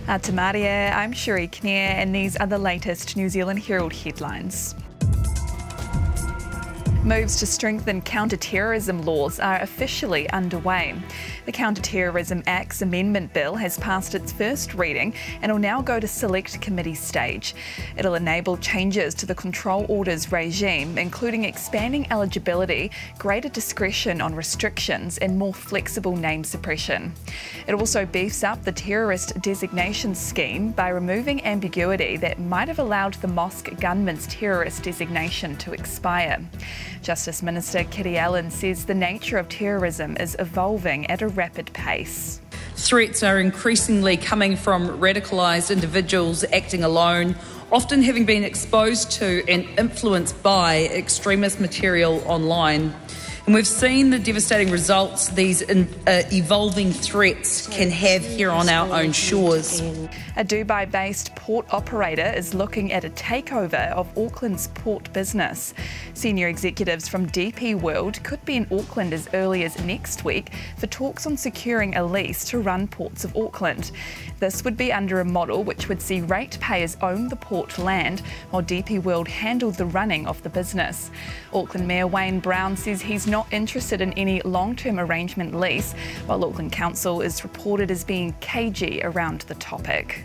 Te Maria, I'm Sherry Kinnear, and these are the latest New Zealand Herald headlines. Moves to strengthen counter-terrorism laws are officially underway. The Counter-terrorism Act's amendment bill has passed its first reading and will now go to select committee stage. It'll enable changes to the control orders regime, including expanding eligibility, greater discretion on restrictions and more flexible name suppression. It also beefs up the terrorist designation scheme by removing ambiguity that might have allowed the mosque gunman's terrorist designation to expire. Justice Minister Kitty Allen says the nature of terrorism is evolving at a rapid pace. Threats are increasingly coming from radicalised individuals acting alone, often having been exposed to and influenced by extremist material online. And we've seen the devastating results these evolving threats can have here on our own shores. A Dubai-based port operator is looking at a takeover of Auckland's port business. Senior executives from DP World could be in Auckland as early as next week for talks on securing a lease to run Ports of Auckland. This would be under a model which would see ratepayers own the port land while DP World handled the running of the business. Auckland Mayor Wayne Brown says he's not interested in any long-term arrangement lease, while Auckland Council is reported as being cagey around the topic.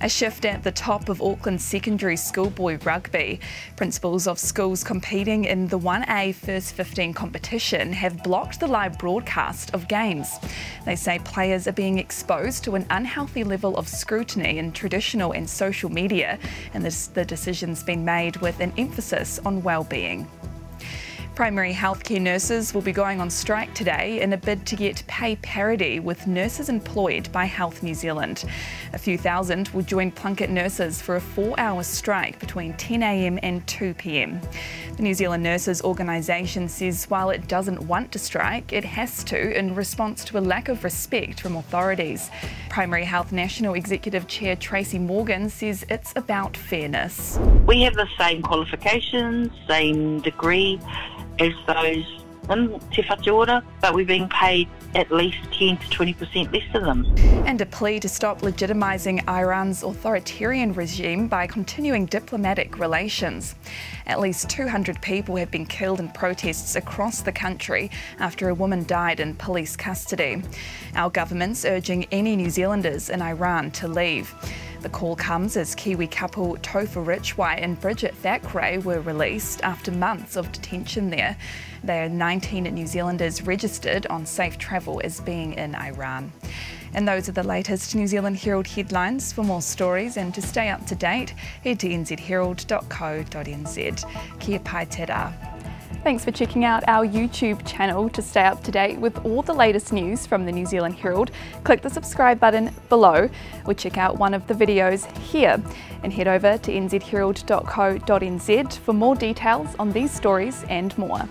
A shift at the top of Auckland's secondary Schoolboy Rugby. Principals of schools competing in the 1A First 15 competition have blocked the live broadcast of games. They say players are being exposed to an unhealthy level of scrutiny in traditional and social media, and the decision's been made with an emphasis on well-being. Primary healthcare nurses will be going on strike today in a bid to get pay parity with nurses employed by Health New Zealand. A few thousand will join Plunket nurses for a 4-hour strike between 10 a.m. and 2 p.m. The New Zealand Nurses Organisation says while it doesn't want to strike, it has to in response to a lack of respect from authorities. Primary Health National Executive Chair Tracy Morgan says it's about fairness. We have the same qualifications, same degree as those in Te Whatu Ora, but we're being paid at least 10 to 20% less than them. And a plea to stop legitimising Iran's authoritarian regime by continuing diplomatic relations. At least 200 people have been killed in protests across the country after a woman died in police custody. Our government's urging any New Zealanders in Iran to leave. The call comes as Kiwi couple Topher Richway and Bridget Thackeray were released after months of detention there. They are 19 New Zealanders registered on safe travel as being in Iran. And those are the latest New Zealand Herald headlines. For more stories and to stay up to date, head to nzherald.co.nz. Kia pai te rā. Thanks for checking out our YouTube channel to stay up to date with all the latest news from the New Zealand Herald. Click the subscribe button below or check out one of the videos here and head over to nzherald.co.nz for more details on these stories and more.